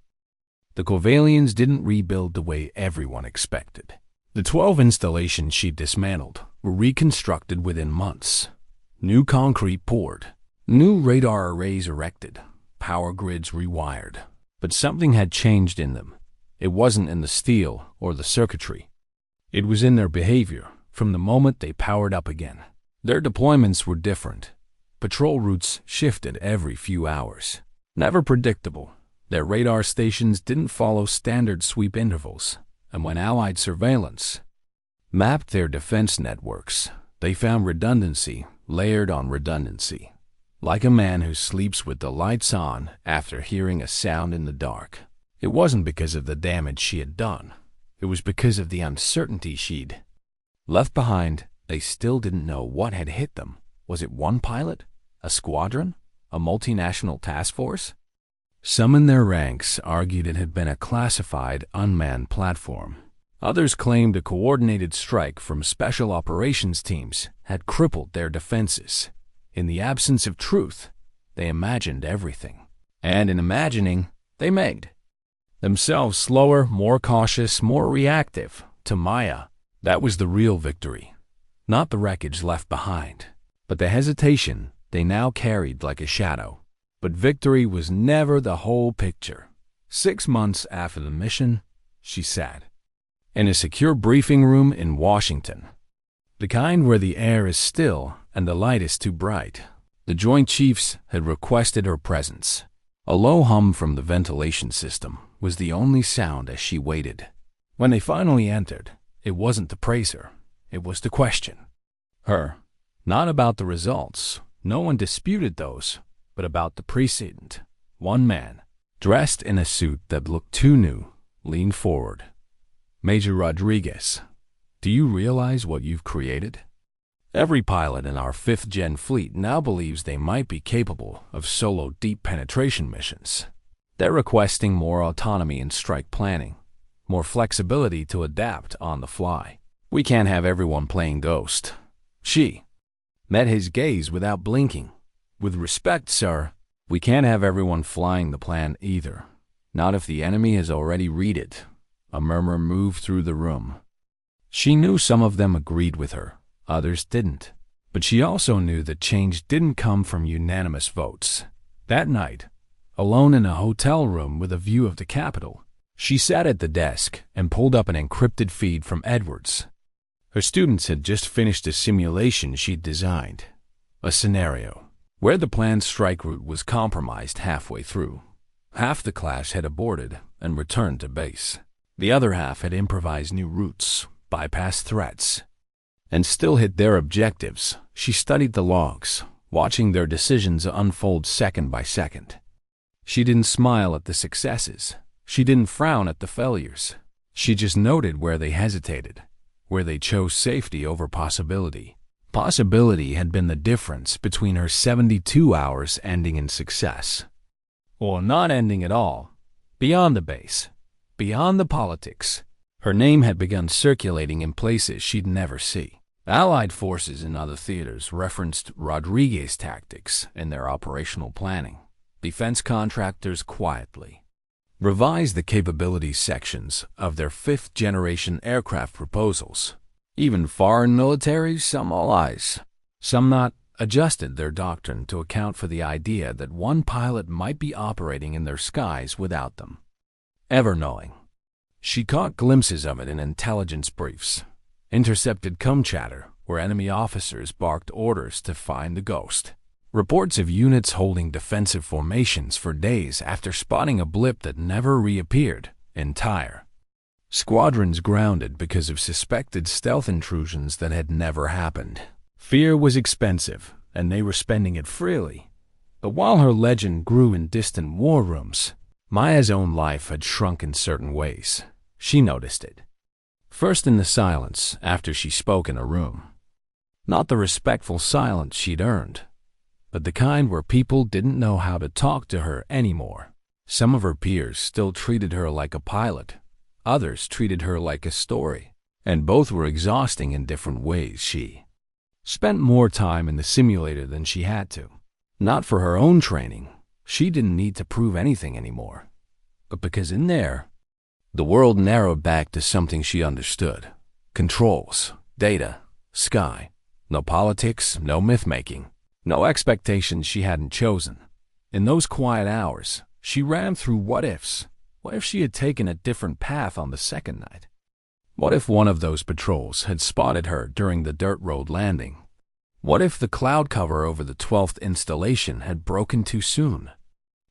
The Kovalians didn't rebuild the way everyone expected. The 12 installations she dismantled were reconstructed within months. New concrete poured, new radar arrays erected, power grids rewired. But something had changed in them. It wasn't in the steel or the circuitry. It was in their behavior from the moment they powered up again. Their deployments were different. Patrol routes shifted every few hours. Never predictable. Their radar stations didn't follow standard sweep intervals. And when Allied surveillance mapped their defense networks, they found redundancy layered on redundancy. Like a man who sleeps with the lights on after hearing a sound in the dark. It wasn't because of the damage she had done. It was because of the uncertainty she'd left behind. They still didn't know what had hit them. Was it one pilot? A squadron? A multinational task force? Some in their ranks argued it had been a classified, unmanned platform. Others claimed a coordinated strike from special operations teams had crippled their defenses. In the absence of truth, they imagined everything. And in imagining, they made themselves slower, more cautious, more reactive. To Maya, that was the real victory. Not the wreckage left behind, but the hesitation they now carried like a shadow. But victory was never the whole picture. 6 months after the mission, she sat in a secure briefing room in Washington. The kind where the air is still and the light is too bright. The Joint Chiefs had requested her presence. A low hum from the ventilation system was the only sound as she waited. When they finally entered, it wasn't to praise her, it was to question her. Not about the results, no one disputed those, but about the precedent. One man, dressed in a suit that looked too new, leaned forward. "Major Rodriguez, do you realize what you've created? Every pilot in our 5th-gen fleet now believes they might be capable of solo deep penetration missions. They're requesting more autonomy in strike planning, more flexibility to adapt on the fly. We can't have everyone playing Ghost." She met his gaze without blinking. "With respect, sir, we can't have everyone flying the plan either. Not if the enemy has already read it." A murmur moved through the room. She knew some of them agreed with her, others didn't. But she also knew that change didn't come from unanimous votes. That night, alone in a hotel room with a view of the Capitol. She sat at the desk and pulled up an encrypted feed from Edwards. Her students had just finished a simulation she'd designed, a scenario where the planned strike route was compromised halfway through. Half the class had aborted and returned to base. The other half had improvised new routes, bypassed threats, and still hit their objectives. She studied the logs, watching their decisions unfold second by second. She didn't smile at the successes. She didn't frown at the failures. She just noted where they hesitated, where they chose safety over possibility. Possibility had been the difference between her 72 hours ending in success, or not ending at all. Beyond the base, beyond the politics, her name had begun circulating in places she'd never see. Allied forces in other theaters referenced Rodriguez tactics in their operational planning. Defense contractors quietly revised the capabilities sections of their fifth-generation aircraft proposals. Even foreign militaries, some allies, some not, adjusted their doctrine to account for the idea that one pilot might be operating in their skies without them ever knowing. She caught glimpses of it in intelligence briefs, intercepted cum chatter where enemy officers barked orders to find the ghost. Reports of units holding defensive formations for days after spotting a blip that never reappeared. Entire squadrons grounded because of suspected stealth intrusions that had never happened. Fear was expensive, and they were spending it freely. But while her legend grew in distant war rooms, Maya's own life had shrunk in certain ways. She noticed it. First in the silence after she spoke in a room. Not the respectful silence she'd earned, but the kind where people didn't know how to talk to her anymore. Some of her peers still treated her like a pilot. Others treated her like a story, and both were exhausting in different ways. She spent more time in the simulator than she had to. Not for her own training. She didn't need to prove anything anymore. But because in there, the world narrowed back to something she understood. Controls, data, sky. No politics, no myth-making. No expectations she hadn't chosen. In those quiet hours, she ran through what-ifs. What if she had taken a different path on the second night? What if one of those patrols had spotted her during the dirt road landing? What if the cloud cover over the 12th installation had broken too soon?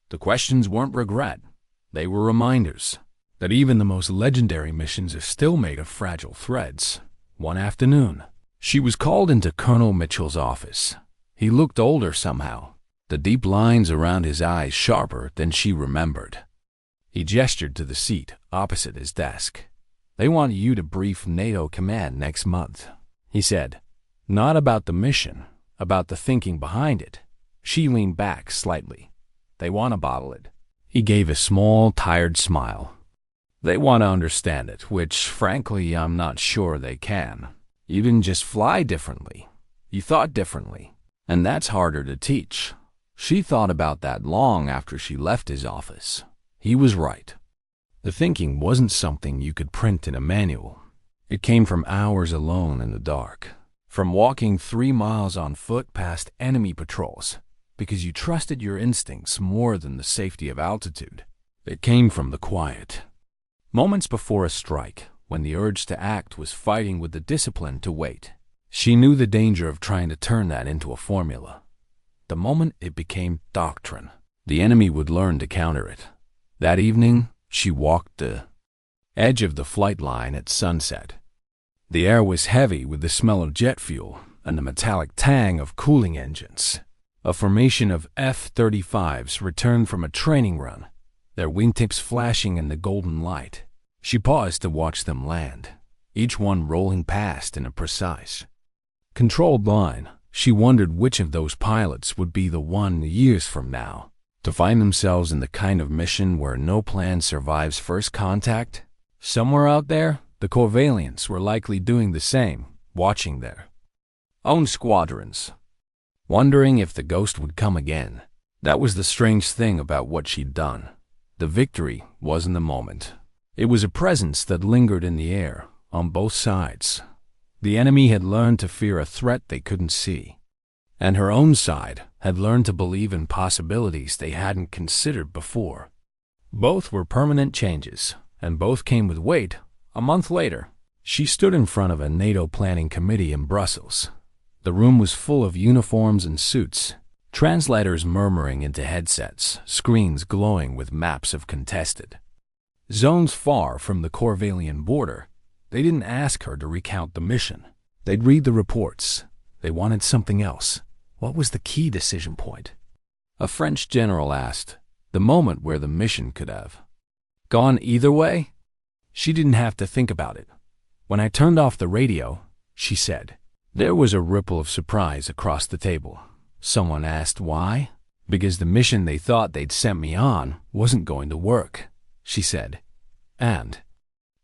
The questions weren't regret. They were reminders that even the most legendary missions are still made of fragile threads. One afternoon, she was called into Colonel Mitchell's office. He looked older somehow, the deep lines around his eyes sharper than she remembered. He gestured to the seat opposite his desk. "They want you to brief NATO command next month," he said. "Not about the mission, about the thinking behind it." She leaned back slightly. "They want to bottle it." He gave a small, tired smile. "They want to understand it, which, frankly, I'm not sure they can. You didn't just fly differently. You thought differently. And that's harder to teach." She thought about that long after she left his office. He was right. The thinking wasn't something you could print in a manual. It came from hours alone in the dark, from walking 3 miles on foot past enemy patrols, because you trusted your instincts more than the safety of altitude. It came from the quiet. Moments before a strike, when the urge to act was fighting with the discipline to wait. She knew the danger of trying to turn that into a formula. The moment it became doctrine, the enemy would learn to counter it. That evening, she walked the edge of the flight line at sunset. The air was heavy with the smell of jet fuel and the metallic tang of cooling engines. A formation of F-35s returned from a training run, their wingtips flashing in the golden light. She paused to watch them land, each one rolling past in a precise, controlled line. She wondered which of those pilots would be the one years from now to find themselves in the kind of mission where no plan survives first contact. Somewhere out there, the Corvallians were likely doing the same, watching their own squadrons, wondering if the ghost would come again. That was the strange thing about what she'd done. The victory wasn't the moment. It was a presence that lingered in the air, on both sides. The enemy had learned to fear a threat they couldn't see. And her own side had learned to believe in possibilities they hadn't considered before. Both were permanent changes, and both came with weight. A month later, she stood in front of a NATO planning committee in Brussels. The room was full of uniforms and suits, translators murmuring into headsets, screens glowing with maps of contested zones far from the Corvallian border. They didn't ask her to recount the mission. They'd read the reports. They wanted something else. What was the key decision point? A French general asked, the moment where the mission could have gone either way. She didn't have to think about it. When I turned off the radio, she said. There was a ripple of surprise across the table. Someone asked why. Because the mission they thought they'd sent me on wasn't going to work, she said. And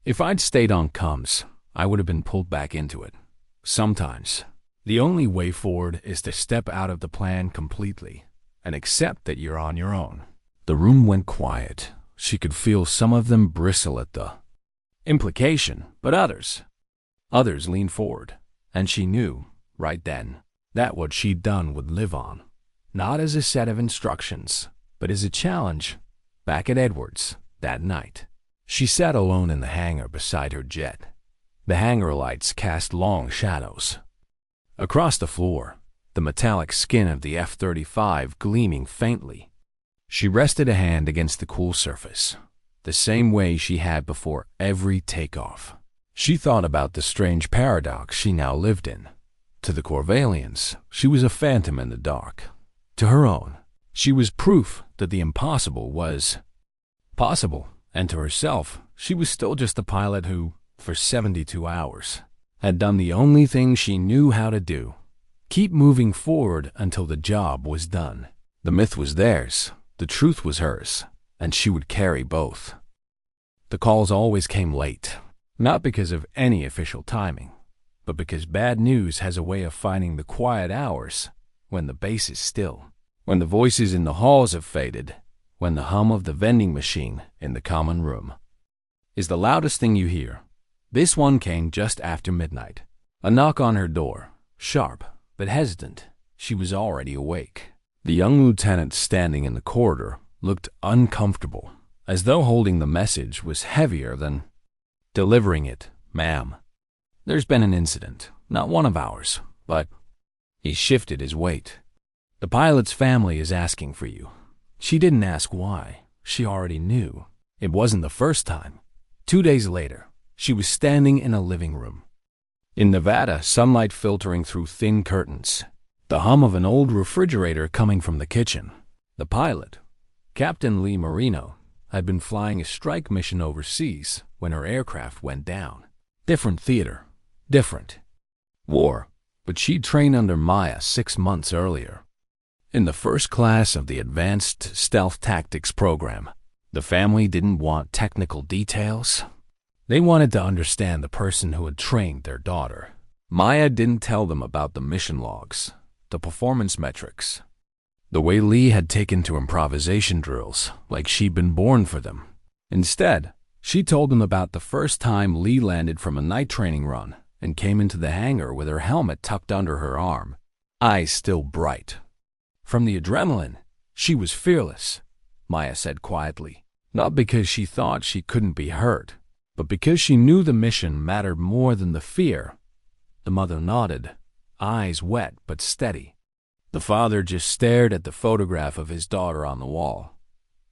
if I'd stayed on comms, I would have been pulled back into it. Sometimes, the only way forward is to step out of the plan completely and accept that you're on your own. The room went quiet. She could feel some of them bristle at the implication, but others leaned forward, and she knew, right then, that what she'd done would live on, not as a set of instructions, but as a challenge. Back at Edwards that night, she sat alone in the hangar beside her jet. The hangar lights cast long shadows across the floor, the metallic skin of the F-35 gleaming faintly. She rested a hand against the cool surface, the same way she had before every takeoff. She thought about the strange paradox she now lived in. To the Corvallians, she was a phantom in the dark. To her own, she was proof that the impossible was possible, and to herself, she was still just a pilot who, for 72 hours, had done the only thing she knew how to do: keep moving forward until the job was done. The myth was theirs, the truth was hers, and she would carry both. The calls always came late, not because of any official timing, but because bad news has a way of finding the quiet hours when the base is still, when the voices in the halls have faded, when the hum of the vending machine in the common room is the loudest thing you hear. This one came just after midnight. A knock on her door, sharp but hesitant. She was already awake. The young lieutenant standing in the corridor looked uncomfortable, as though holding the message was heavier than delivering it. Ma'am, there's been an incident, not one of ours, but he shifted his weight. The pilot's family is asking for you. She didn't ask why. She already knew. It wasn't the first time. 2 days later, she was standing in a living room. In Nevada, sunlight filtering through thin curtains, the hum of an old refrigerator coming from the kitchen. The pilot, Captain Lee Marino, had been flying a strike mission overseas when her aircraft went down. Different theater, different war, but she'd trained under Maya 6 months earlier. In the first class of the Advanced Stealth Tactics program, the family didn't want technical details. They wanted to understand the person who had trained their daughter. Maya didn't tell them about the mission logs, the performance metrics, the way Lee had taken to improvisation drills like she'd been born for them. Instead, she told them about the first time Lee landed from a night training run and came into the hangar with her helmet tucked under her arm, eyes still bright. From the adrenaline, she was fearless, Maya said quietly, not because she thought she couldn't be hurt, but because she knew the mission mattered more than the fear. The mother nodded, eyes wet but steady. The father just stared at the photograph of his daughter on the wall.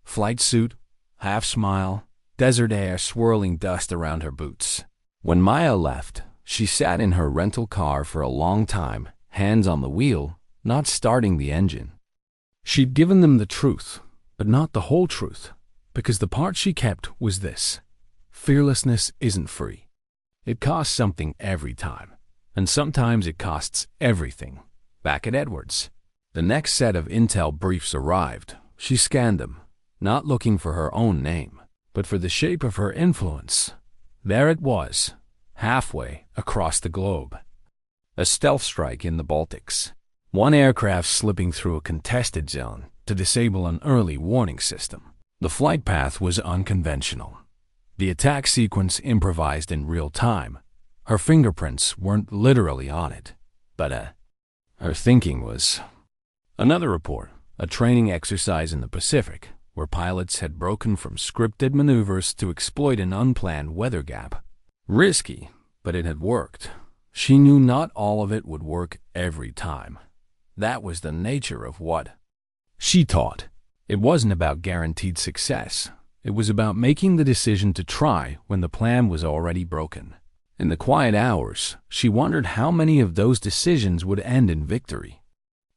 Flight suit, half smile, desert air swirling dust around her boots. When Maya left, she sat in her rental car for a long time, hands on the wheel, not starting the engine. She'd given them the truth, but not the whole truth, because the part she kept was this: fearlessness isn't free. It costs something every time, and sometimes it costs everything. Back at Edwards, the next set of intel briefs arrived. She scanned them, not looking for her own name, but for the shape of her influence. There it was, halfway across the globe. A stealth strike in the Baltics. One aircraft slipping through a contested zone to disable an early warning system. The flight path was unconventional. The attack sequence improvised in real time. Her fingerprints weren't literally on it, but her thinking was. Another report, a training exercise in the Pacific, where pilots had broken from scripted maneuvers to exploit an unplanned weather gap. Risky, but it had worked. She knew not all of it would work every time. That was the nature of what she taught. It wasn't about guaranteed success. It was about making the decision to try when the plan was already broken. In the quiet hours, she wondered how many of those decisions would end in victory,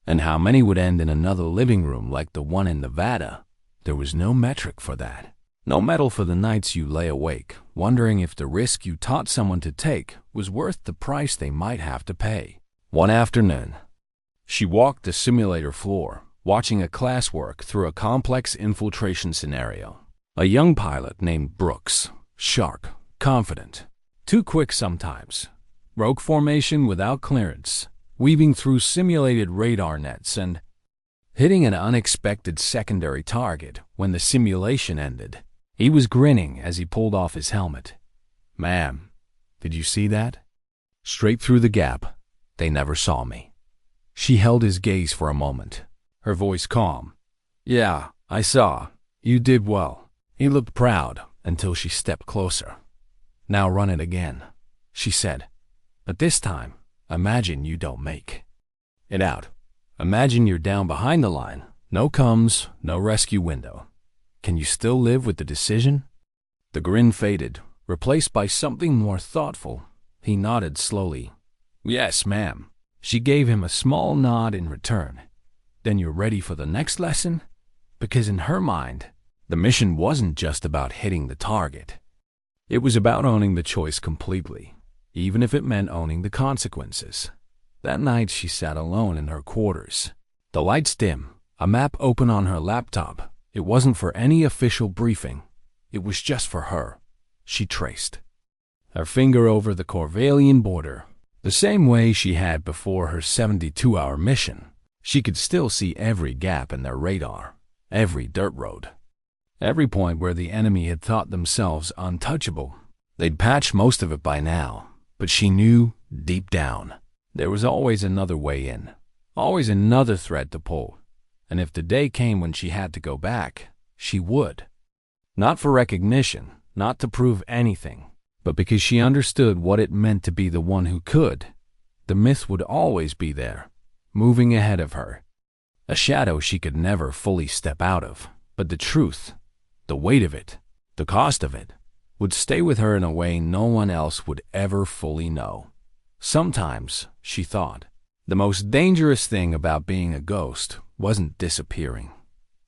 and how many would end in another living room like the one in Nevada. There was no metric for that. No medal for the nights you lay awake, wondering if the risk you taught someone to take was worth the price they might have to pay. One afternoon, she walked the simulator floor, watching a class work through a complex infiltration scenario. A young pilot named Brooks, sharp, confident, too quick sometimes, rogue formation without clearance, weaving through simulated radar nets and hitting an unexpected secondary target when the simulation ended. He was grinning as he pulled off his helmet. "Ma'am, did you see that? Straight through the gap. They never saw me." She held his gaze for a moment, her voice calm. "Yeah, I saw. You did well." He looked proud until she stepped closer. "Now run it again," she said. "But this time, imagine you don't make it out. Imagine you're down behind the line. No coms, no rescue window. Can you still live with the decision?" The grin faded, replaced by something more thoughtful. He nodded slowly. "Yes, ma'am." She gave him a small nod in return. "Then you're ready for the next lesson?" Because in her mind, the mission wasn't just about hitting the target. It was about owning the choice completely, even if it meant owning the consequences. That night she sat alone in her quarters. The lights dim, a map open on her laptop. It wasn't for any official briefing. It was just for her. She traced her finger over the Corvallian border, the same way she had before her 72-hour mission. She could still see every gap in their radar, every dirt road, every point where the enemy had thought themselves untouchable. They'd patched most of it by now, but she knew, deep down, there was always another way in, always another thread to pull. And if the day came when she had to go back, she would. Not for recognition, not to prove anything, but because she understood what it meant to be the one who could. The myth would always be there, moving ahead of her. A shadow she could never fully step out of, but the truth, the weight of it, the cost of it, would stay with her in a way no one else would ever fully know. Sometimes, she thought, the most dangerous thing about being a ghost wasn't disappearing.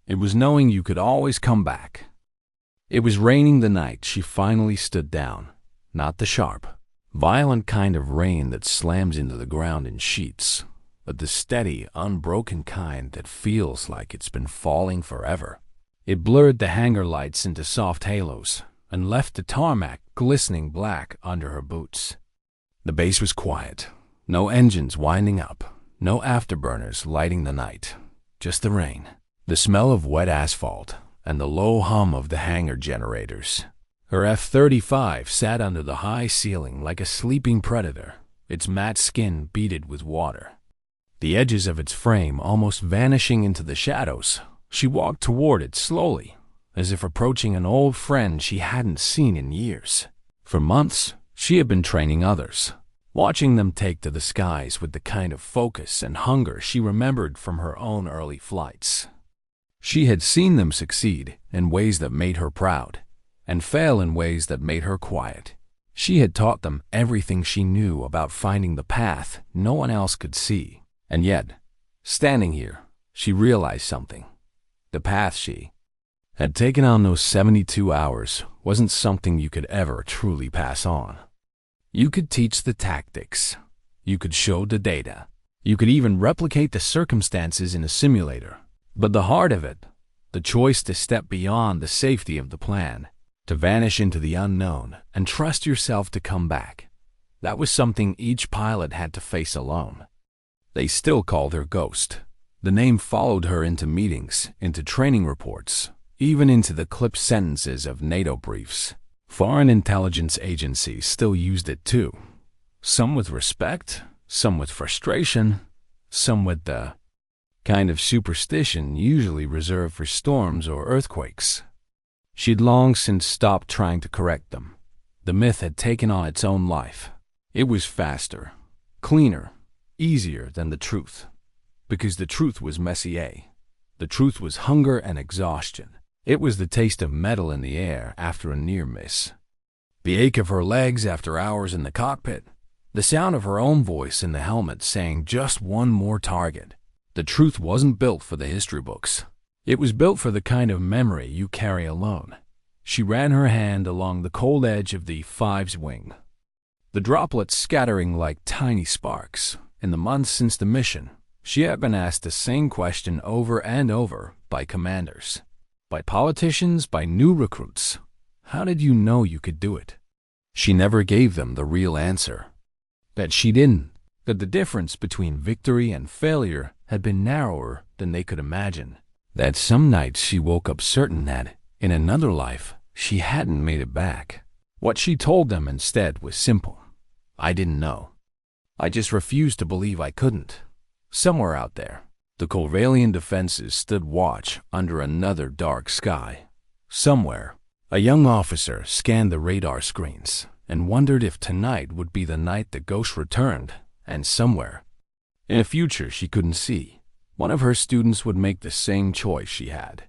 It was knowing you could always come back. It was raining the night she finally stood down, not the sharp, violent kind of rain that slams into the ground in sheets, but the steady, unbroken kind that feels like it's been falling forever. It blurred the hangar lights into soft halos and left the tarmac glistening black under her boots. The base was quiet, no engines winding up, no afterburners lighting the night. Just the rain, the smell of wet asphalt, and the low hum of the hangar generators. Her F-35 sat under the high ceiling like a sleeping predator, its matte skin beaded with water, the edges of its frame almost vanishing into the shadows. She walked toward it slowly, as if approaching an old friend she hadn't seen in years. For months, she had been training others, watching them take to the skies with the kind of focus and hunger she remembered from her own early flights. She had seen them succeed in ways that made her proud, and fail in ways that made her quiet. She had taught them everything she knew about finding the path no one else could see. And yet, standing here, she realized something. The path she had taken on those 72 hours wasn't something you could ever truly pass on. You could teach the tactics. You could show the data. You could even replicate the circumstances in a simulator. But the heart of it, the choice to step beyond the safety of the plan, to vanish into the unknown and trust yourself to come back, that was something each pilot had to face alone. They still called her Ghost. The name followed her into meetings, into training reports, even into the clipped sentences of NATO briefs. Foreign intelligence agencies still used it too. Some with respect, some with frustration, some with the kind of superstition usually reserved for storms or earthquakes. She'd long since stopped trying to correct them. The myth had taken on its own life. It was faster, cleaner, easier than the truth. Because the truth was Messier. The truth was hunger and exhaustion. It was the taste of metal in the air after a near miss. The ache of her legs after hours in the cockpit. The sound of her own voice in the helmet saying just one more target. The truth wasn't built for the history books. It was built for the kind of memory you carry alone. She ran her hand along the cold edge of the F-35's wing, the droplets scattering like tiny sparks. In the months since the mission, she had been asked the same question over and over by commanders, by politicians, by new recruits. How did you know you could do it? She never gave them the real answer. That she didn't. That the difference between victory and failure had been narrower than they could imagine. That some nights she woke up certain that, in another life, she hadn't made it back. What she told them instead was simple. I didn't know. I just refused to believe I couldn't. Somewhere out there, the Corvallian defenses stood watch under another dark sky. Somewhere, a young officer scanned the radar screens and wondered if tonight would be the night the ghost returned. And somewhere, in a future she couldn't see, one of her students would make the same choice she had.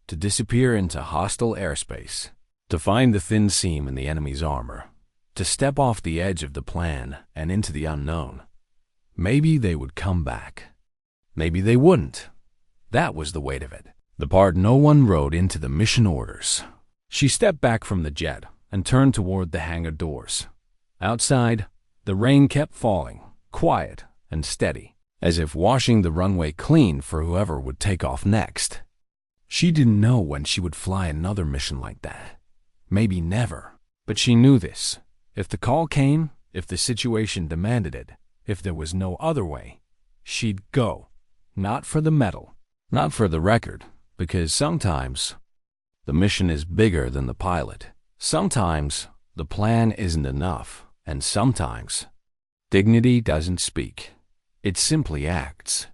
To disappear into hostile airspace, to find the thin seam in the enemy's armor, to step off the edge of the plan and into the unknown. Maybe they would come back. Maybe they wouldn't. That was the weight of it, the part no one wrote into the mission orders. She stepped back from the jet and turned toward the hangar doors. Outside, the rain kept falling, quiet and steady, as if washing the runway clean for whoever would take off next. She didn't know when she would fly another mission like that. Maybe never. But she knew this. If the call came, if the situation demanded it, if there was no other way, she'd go. Not for the medal, not for the record, because sometimes the mission is bigger than the pilot. Sometimes the plan isn't enough, and sometimes dignity doesn't speak. It simply acts.